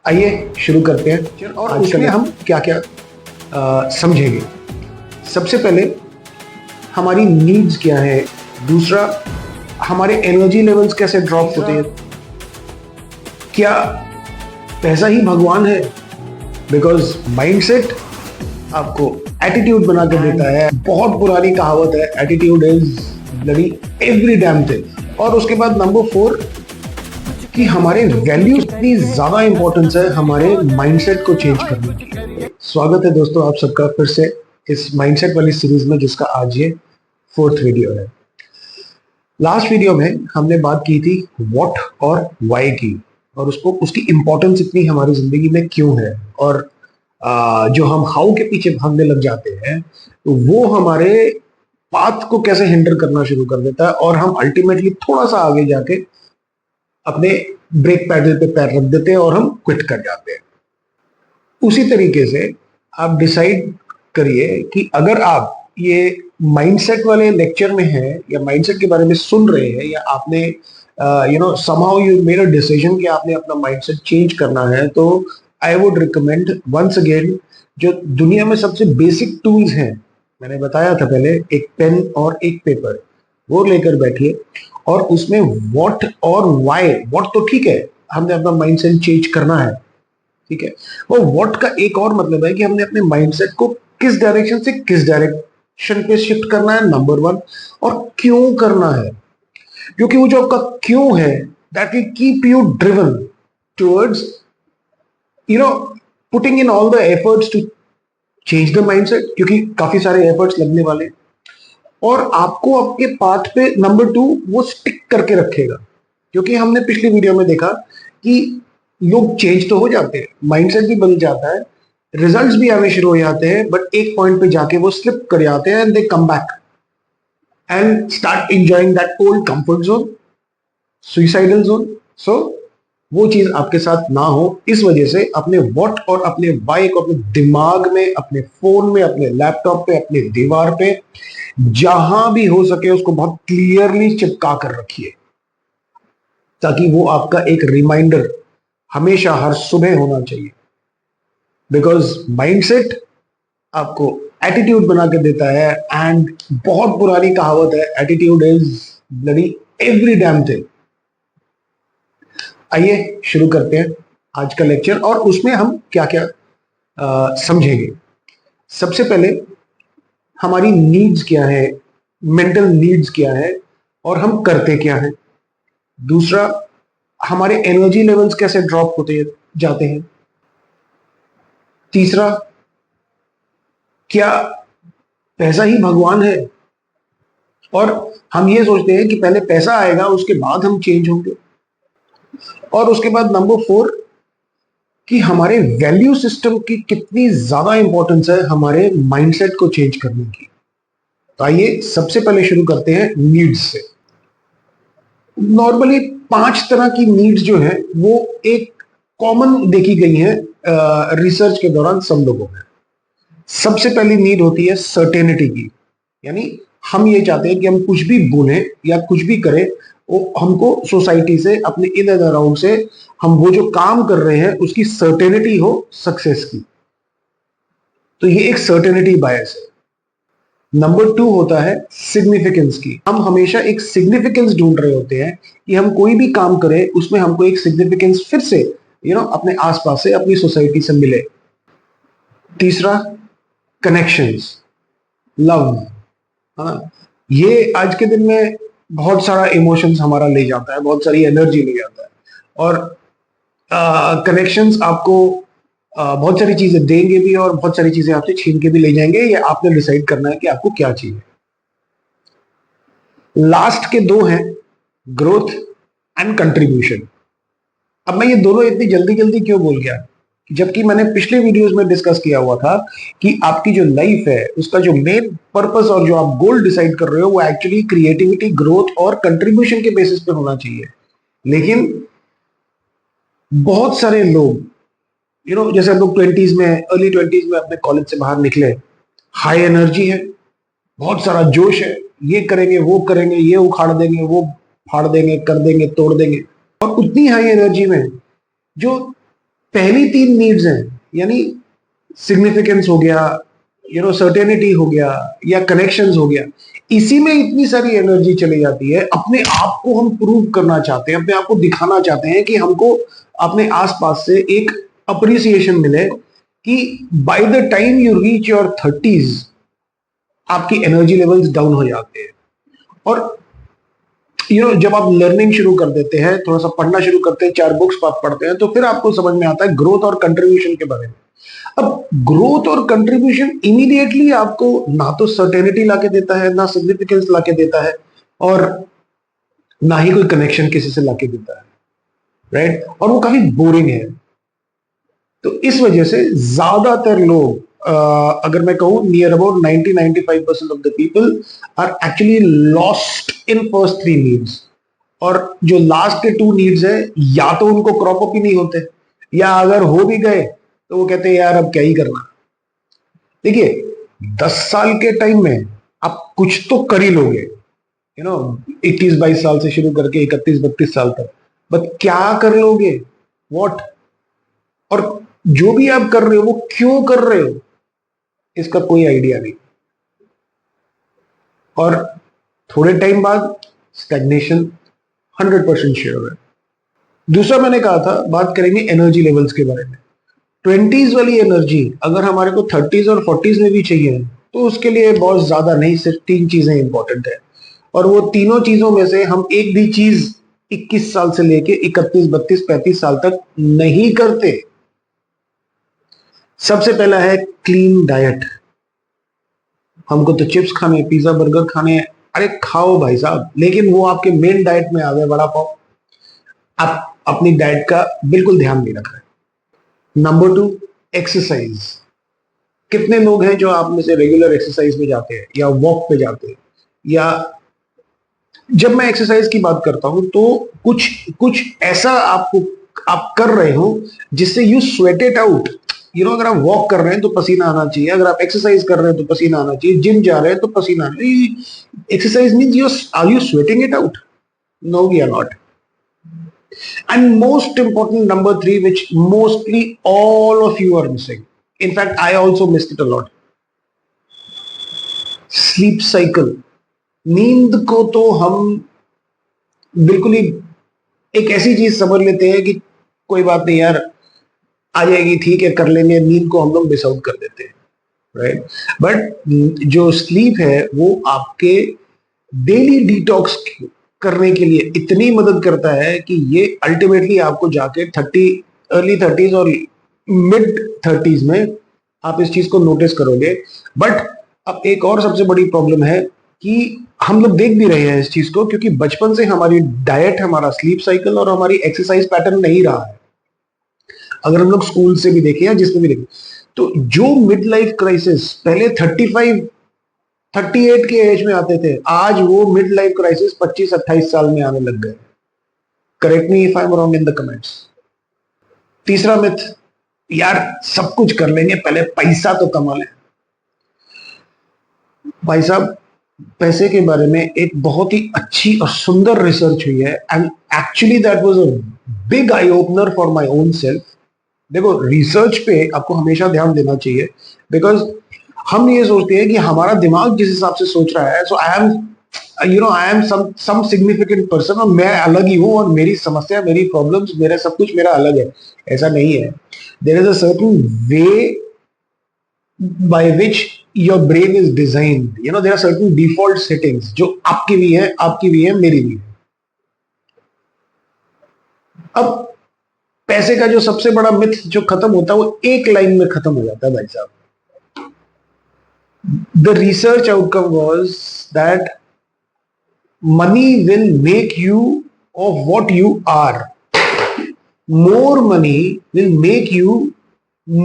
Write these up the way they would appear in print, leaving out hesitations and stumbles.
आइए शुरू करते हैं और उसमें हम क्या क्या समझेंगे। सबसे पहले हमारी नीड्स क्या है, दूसरा हमारे एनर्जी लेवल्स कैसे ड्रॉप होते हैं, क्या पैसा ही भगवान है, बिकॉज माइंडसेट आपको एटीट्यूड बना के देता है। बहुत पुरानी कहावत है, attitude is bloody every damn thing. और उसके बाद नंबर 4 कि हमारे वैल्यूज इतनी ज्यादा इंपॉर्टेंस है हमारे माइंडसेट को चेंज करने की। स्वागत है दोस्तों आप सबका फिर से इस माइंडसेट वाली सीरीज में, जिसका आज ये 4th वीडियो है। लास्ट वीडियो में हमने बात की थी व्हाट और व्हाई की, और उसको उसकी इंपॉर्टेंस इतनी हमारी जिंदगी में क्यों है, और जो हम हाउ के पीछे भागने लग जाते हैं तो वो हमारे पाथ को कैसे हिंडर करना शुरू कर देता है, और हम अल्टीमेटली थोड़ा सा आगे जाके अपने ब्रेक पैडल पे पैर रख देते हैं और हम क्विट कर जाते हैं। उसी तरीके से आप डिसाइड करिए कि अगर आप ये माइंडसेट वाले लेक्चर में हैं या माइंडसेट के बारे में सुन रहे हैं, या आपने somehow you made a decision कि आपने अपना माइंडसेट चेंज करना है, तो I would recommend once again जो दुनिया में सबसे बेसिक टूल्स हैं, मैंने बताया था पहले, एक पेन और एक पेपर, वो लेकर बैठिए और उसमें व्हाट और व्हाई। व्हाट तो ठीक है, हमने अपना माइंडसेट चेंज करना है, ठीक है। वो व्हाट का एक और मतलब है कि हमने अपने माइंडसेट को किस डायरेक्शन से किस डायरेक्शन पे शिफ्ट करना है, नंबर 1, और क्यों करना है, क्योंकि वो जो आपका क्यों है that will keep you driven towards putting in all the efforts to change the mindset, क्योंकि काफी सारे एफर्ट्स लगने वाले, और आपको आपके पाथ पे नंबर 2 वो स्टिक करके रखेगा। क्योंकि हमने पिछली वीडियो में देखा कि लोग चेंज तो हो जाते हैं, माइंडसेट भी बदल जाता है, रिजल्ट्स भी आने शुरू हो जाते हैं, बट एक पॉइंट पे जाके वो स्लिप कर जाते हैं and they come back and start enjoying that old comfort zone, suicidal zone. So वो चीज आपके साथ ना हो, इस वजह से अपने व्हाट और अपने व्हाई को अपने दिमाग में, अपने फोन में, अपने लैपटॉप पे, अपने दीवार पे, जहां भी हो सके उसको बहुत क्लियरली चिपका कर रखिए, ताकि वो आपका एक रिमाइंडर हमेशा हर सुबह होना चाहिए। बिकॉज माइंडसेट आपको एटीट्यूड बना के देता है, एंड बहुत पुरानी कहावत है, attitude is bloody every damn thing. आइए शुरू करते हैं आज का लेक्चर और उसमें हम क्या क्या समझेंगे। सबसे पहले हमारी नीड्स क्या है, मेंटल नीड्स क्या है, और हम करते क्या हैं। दूसरा हमारे एनर्जी लेवल्स कैसे ड्रॉप होते जाते हैं। तीसरा क्या पैसा ही भगवान है, और हम ये सोचते हैं कि पहले पैसा आएगा उसके बाद हम चेंज होंगे। और उसके बाद नंबर 4 कि हमारे वैल्यू सिस्टम की कितनी ज्यादा इंपॉर्टेंस है हमारे माइंडसेट को चेंज करने की। तो आइए सबसे पहले शुरू करते हैं नीड्स से। नॉर्मली 5 तरह की नीड्स जो है वो एक कॉमन देखी गई है रिसर्च के दौरान सब लोगों में। सबसे पहली नीड होती है सर्टेनिटी की, यानी हम ये चाहते हैं कि हम कुछ भी बोलें या कुछ भी करें, वो हमको सोसाइटी से, अपने इन एंड अराउंड से, हम वो जो काम कर रहे हैं उसकी सर्टेनिटी हो सक्सेस की। तो ये एक सर्टेनिटी बायस है। नंबर 2 होता है सिग्निफिकेंस की। हम हमेशा एक सिग्निफिकेंस ढूंढ रहे होते हैं कि हम कोई भी काम करें उसमें हमको एक सिग्निफिकेंस फिर से अपने आसपास से, अपनी सोसाइटी से मिले। तीसरा कनेक्शंस, लव। हाँ, ये आज के दिन में बहुत सारा इमोशंस हमारा ले जाता है, बहुत सारी एनर्जी ले जाता है, और कनेक्शंस आपको बहुत सारी चीजें देंगे भी और बहुत सारी चीजें आपसे छीन के भी ले जाएंगे। ये आपने डिसाइड करना है कि आपको क्या चाहिए। लास्ट के 2 हैं ग्रोथ एंड कंट्रीब्यूशन। अब मैं ये दोनों इतनी जल्दी जल्दी क्यों बोल गया, जबकि मैंने पिछले वीडियोस में डिस्कस किया हुआ था कि आपकी जो लाइफ है उसका जो मेन पर्पस और जो आप गोल डिसाइड कर रहे हो वो एक्चुअली क्रिएटिविटी, ग्रोथ और कंट्रीब्यूशन के बेसिस पे होना चाहिए। लेकिन बहुत सारे लोग जैसे हम लोग 20s में, अर्ली 20s में अपने कॉलेज से बाहर निकले, हाई एनर्जी है, बहुत सारा जोश है, ये करेंगे, वो करेंगे, ये उखाड़ देंगे, वो फाड़ देंगे, कर देंगे, तोड़ देंगे, और उतनी हाई एनर्जी में जो पहली तीन नीड्स हैं, यानी सिग्निफिकेंस हो गया, सर्टेनिटी हो गया, या कनेक्शंस हो गया, इसी में इतनी सारी एनर्जी चली जाती है। अपने आप को हम प्रूव करना चाहते हैं, अपने आप को दिखाना चाहते हैं कि हमको अपने आसपास से एक अप्रिसिएशन मिले, कि by the time you reach your 30s आपकी एनर्जी लेवल्स डाउन हो जाते हैं। और जब आप लर्निंग शुरू कर देते हैं, थोड़ा सा पढ़ना शुरू करते हैं, 4 बुक्स आप पढ़ते हैं, तो फिर आपको समझ में आता है ग्रोथ और कंट्रीब्यूशन के बारे में। अब ग्रोथ और कंट्रीब्यूशन इमीडिएटली आपको ना तो सर्टेनिटी लाके देता है, ना सिग्निफिकेंस लाके देता है, और ना ही कोई कनेक्शन किसी से लाके देता है, राइट? और वो काफी बोरिंग है। तो इस वजह से ज्यादातर लोग, अगर मैं कहूं, near about 90-95% of the people are actually lost in first 3 needs. और जो लास्ट के 2 नीड्स है, या तो उनको क्रॉप अप ही नहीं होते, या अगर हो भी गए तो वो कहते हैं यार अब क्या ही करना। देखिए, 10 साल के टाइम में आप कुछ तो कर ही लोगे, 21-22 साल से शुरू करके 31-32 साल तक, बट क्या कर लोगे, व्हाट? और जो भी आप कर रहे हो वो क्यों कर रहे हो, इसका कोई आइडिया नहीं। और थोड़े टाइम बाद स्टैग्नेशन 100% श्योर है। दूसरा मैंने कहा था, बात करेंगे एनर्जी लेवल्स के बारे में। 20s वाली एनर्जी अगर हमारे को 30s और 40s में भी चाहिए, तो उसके लिए बहुत ज्यादा नहीं, सिर्फ 3 चीजें इंपॉर्टेंट है। और वो तीनों चीजों में से हम एक भी चीज 21 साल से लेके 31, 32, 35 साल तक नहीं करते। सबसे पहला है क्लीन डाइट। हमको तो चिप्स खाने, पिज्जा बर्गर खाने, अरे खाओ भाई साहब, लेकिन वो आपके मेन डाइट में आ गए वड़ा पाव। आप अपनी डाइट का बिल्कुल ध्यान नहीं रख रहे। Number 2, exercise. कितने लोग हैं जो आप में से रेगुलर एक्सरसाइज में जाते हैं, या वॉक पे जाते हैं? या जब मैं एक्सरसाइज की बात करता हूं तो कुछ कुछ ऐसा आप कर रहे हो जिससे यू स्वेट इट आउट। अगर आप वॉक कर रहे हैं तो पसीना आना चाहिए, अगर आप एक्सरसाइज कर रहे हैं तो पसीना आना चाहिए, जिम जा रहे हैं तो पसीना आना चाहिए। Exercise means are you sweating it out? No, we are not. And most important, number 3, which mostly all of you are missing. In fact, I also missed it a lot. Sleep cycle. नींद को तो हम बिल्कुल ही एक ऐसी चीज समझ लेते हैं कि कोई बात नहीं यार, आ जाएगी, ठीक है, कर लेंगे। नींद को हम लोग मिस आउट कर देते हैं, राइट? बट जो स्लीप है वो आपके डेली डिटॉक्स करने के लिए इतनी मदद करता है कि ये अल्टीमेटली आपको जाके अर्ली 30s और मिड 30s में आप इस चीज को नोटिस करोगे। बट अब एक और सबसे बड़ी प्रॉब्लम है कि हम लोग देख भी रहे हैं इस चीज को, क्योंकि बचपन से हमारी डाइट, हमारा स्लीप साइकिल और हमारी एक्सरसाइज पैटर्न नहीं रहा है। अगर हम लोग स्कूल से भी देखें या जिसमें भी देखें, तो जो मिड लाइफ क्राइसिस पहले 38 के एज में आते थे, आज वो मिड लाइफ क्राइसिस 25-28 साल में आने लग गए। Correct me if I am wrong in the comments. तीसरा मिथ, यार सब कुछ कर लेंगे, पहले पैसा तो कमा लें। भाई साहब, पैसे के बारे में एक बहुत ही अच्छी और सुंदर रिसर्च हुई है, and actually that was a big eye opener for my own self. देखो, रिसर्च पे आपको हमेशा ध्यान देना चाहिए, बिकॉज हम ये सोचते हैं कि हमारा दिमाग जिस हिसाब से सोच रहा है, so I am some significant person, और मैं अलग ही हूं, और मेरी समस्या, मेरी प्रॉब्लम्स, मेरा सब कुछ मेरा अलग है। ऐसा नहीं है। There is a certain way by which your brain is designed. There are certain default settings जो आपकी भी है, आपकी भी है, मेरी भी है। अब पैसे का जो सबसे बड़ा मिथ जो खत्म होता है, वो एक लाइन में खत्म हो जाता है भाई साहब। The research outcome was that money will make you of what you are. More money will make you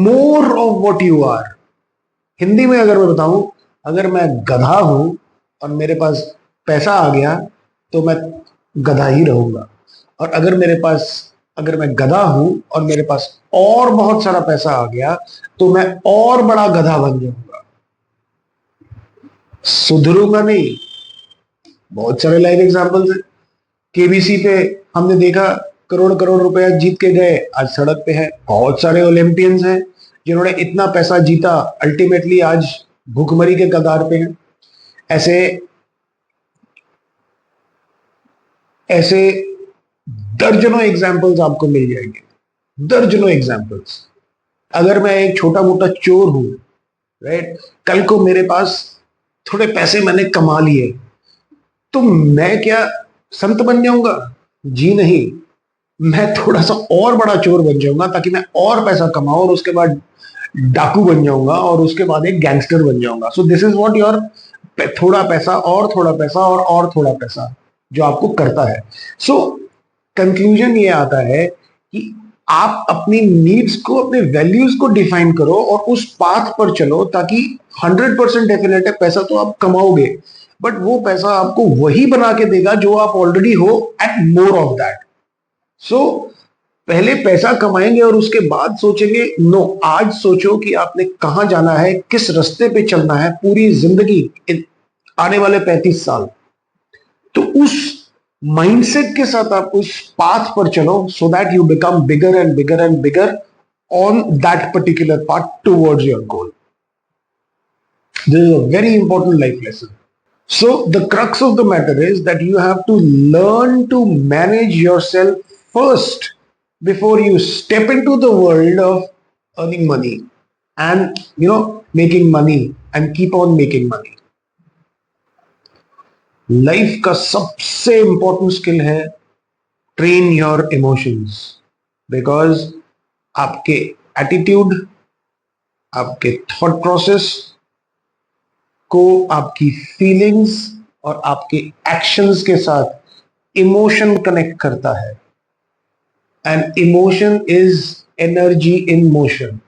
more of what you are. Hindi में अगर मैं बताऊं, अगर मैं गधा हूं और मेरे पास पैसा आ गया तो मैं गधा ही रहूंगा, और अगर मैं गधा हूं और मेरे पास और बहुत सारा पैसा आ गया तो मैं और बड़ा गधा बन जाऊंगा, सुधरूंगा नहीं। बहुत सारे लाइव एग्जांपल्स हैं। केबीसी पे हमने देखा करोड़ करोड़ रुपया जीत के गए, आज सड़क पे है। बहुत सारे ओलंपियंस हैं जिन्होंने इतना पैसा जीता, अल्टीमेटली आज भूखमरी के कगार पे हैं। ऐसे ऐसे दर्जनों एग्जाम्पल्स आपको मिल जाएंगे, दर्जनों एग्जाम्पल्स। अगर मैं एक छोटा मोटा चोर हूं, राइट, कल को मेरे पास थोड़े पैसे मैंने कमा लिए, तो मैं क्या संत बन जाऊंगा? जी नहीं, मैं थोड़ा सा और बड़ा चोर बन जाऊंगा ताकि मैं और पैसा कमाऊं, और उसके बाद डाकू बन जाऊंगा, और उसके बाद एक गैंगस्टर बन जाऊंगा। So this is what your थोड़ा पैसा और थोड़ा पैसा और थोड़ा पैसा जो आपको करता है। सो कंक्लूजन ये आता है कि आप अपनी नीड्स को, अपने वैल्यूज को डिफाइन करो और उस पाथ पर चलो, ताकि 100% डेफिनेट है पैसा तो आप कमाओगे, बट वो पैसा आपको वही बना के देगा जो आप ऑलरेडी हो, एंड मोर ऑफ दैट। सो पहले पैसा कमाएंगे और उसके बाद सोचेंगे? नो, आज सोचो कि आपने कहां जाना है, किस रास्ते पे चलना है पूरी जिंदगी, आने वाले 35 साल। तो उस माइंडसेट के साथ आप उस पाथ पर चलो, so that you become bigger and bigger and bigger on that particular path towards your goal. This is a very important life lesson. So the crux of the matter is that you have to learn to manage yourself first before you step into the world of earning money and making money and keep on making money. Life का सबसे important skill है train your emotions, because आपके attitude, आपके thought process को आपकी feelings और आपके actions के साथ इमोशन कनेक्ट करता है, and emotion is energy in motion.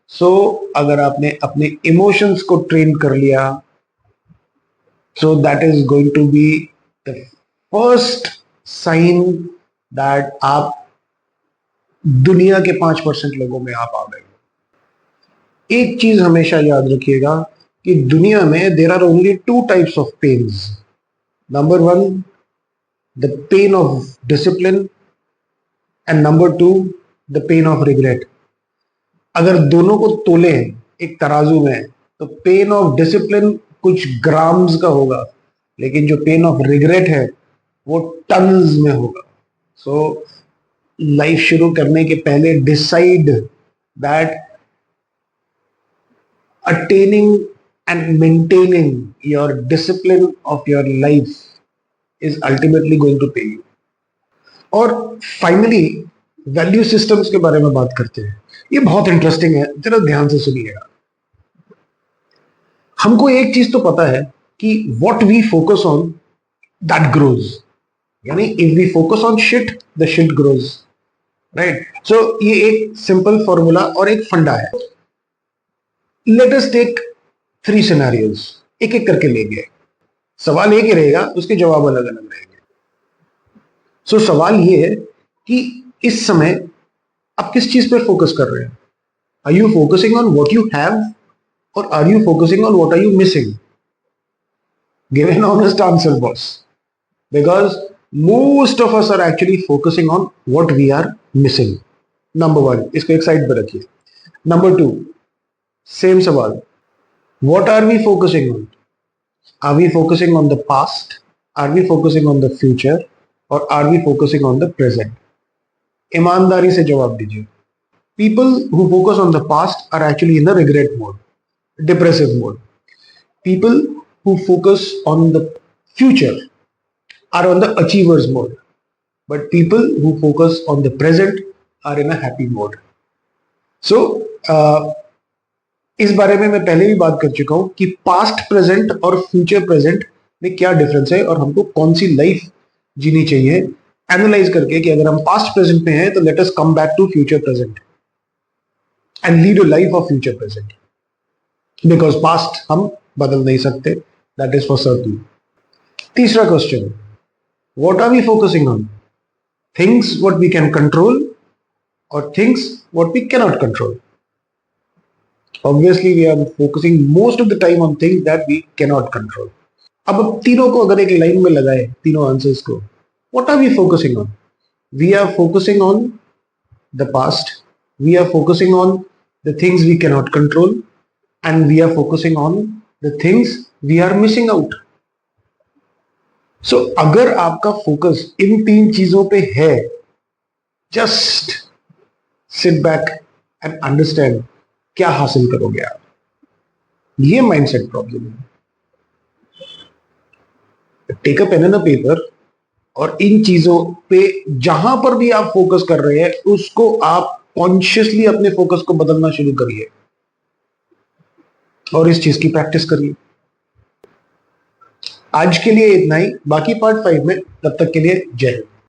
So अगर आपने अपने इमोशंस को ट्रेन कर लिया, so that is going to be the first sign that आप दुनिया के 5% लोगों में आप आ गए. एक चीज हमेशा याद रखिएगा कि दुनिया में there are only 2 types of pains. Number 1, the pain of discipline, and number 2, the pain of regret. अगर दोनों को तोले एक तराजू में, तो पेन ऑफ डिसिप्लिन कुछ ग्राम्स का होगा, लेकिन जो पेन ऑफ रिग्रेट है वो टन्स में होगा. सो लाइफ शुरू करने के पहले decide that attaining and maintaining your discipline of your life is ultimately going to pay you. और फाइनली वैल्यू सिस्टम्स के बारे में बात करते हैं. ये बहुत इंटरेस्टिंग है, जरा ध्यान से सुनिएगा. हमको एक चीज तो पता है कि what we focus on that grows. यानी if we focus on shit, the shit grows, right? So ये एक सिंपल फॉर्मूला और एक फंडा है. Let us take 3 scenarios, एक एक करके लेंगे. सवाल एक ही रहेगा, उसके जवाब अलग अलग रहेंगे. सो सवाल ये है कि इस समय आप किस चीज पर फोकस कर रहे हैं? Are you focusing on what you have, और are you focusing on what are you missing? Give an honest answer boss, because most of us are actually focusing on what we are missing. Number 1, इसको एक side पर रखिए. Number 2, same सवाल, what are we focusing on? Are we focusing on the past? Are we focusing on the future? Or are we focusing on the present? ईमानदारी से जवाब दीजिए. People who focus on the past are actually in the regret mode, depressive mode. People who focus on the future are on the achievers mode. But people who focus on the present are in a happy mode. So, इस बारे में मैं पहले भी बात कर चुका हूं कि पास्ट प्रेजेंट और फ्यूचर प्रेजेंट में क्या डिफरेंस है और हमको कौन सी लाइफ जीनी चाहिए, एनालाइज करके कि अगर हम पास्ट प्रेजेंट में हैं तो let us come back to future present and lead a life of future present, because past हम बदल नहीं सकते, दैट इज फॉर सर्टेन. तीसरा question, what are we focusing on? Things what we can control और things what we can not control? Obviously, we are focusing most of the time on things that we cannot control. अब तीनों को अगर एक line में लगाए, तीनों answers को, what are we focusing on? we are focusing on the past, we are focusing on the things we cannot control, and we are focusing on the things we are missing out. So अगर आपका focus in तीन चीजों पे है, just sit back and understand क्या हासिल करोगे आप. ये माइंडसेट प्रॉब्लम है. Take a pen and a paper और इन चीजों पे जहां पर भी आप फोकस कर रहे हैं उसको आप कॉन्शियसली अपने फोकस को बदलना शुरू करिए और इस चीज की प्रैक्टिस करिए. आज के लिए इतना ही, बाकी पार्ट 5 में. तब तक के लिए जय हिंद.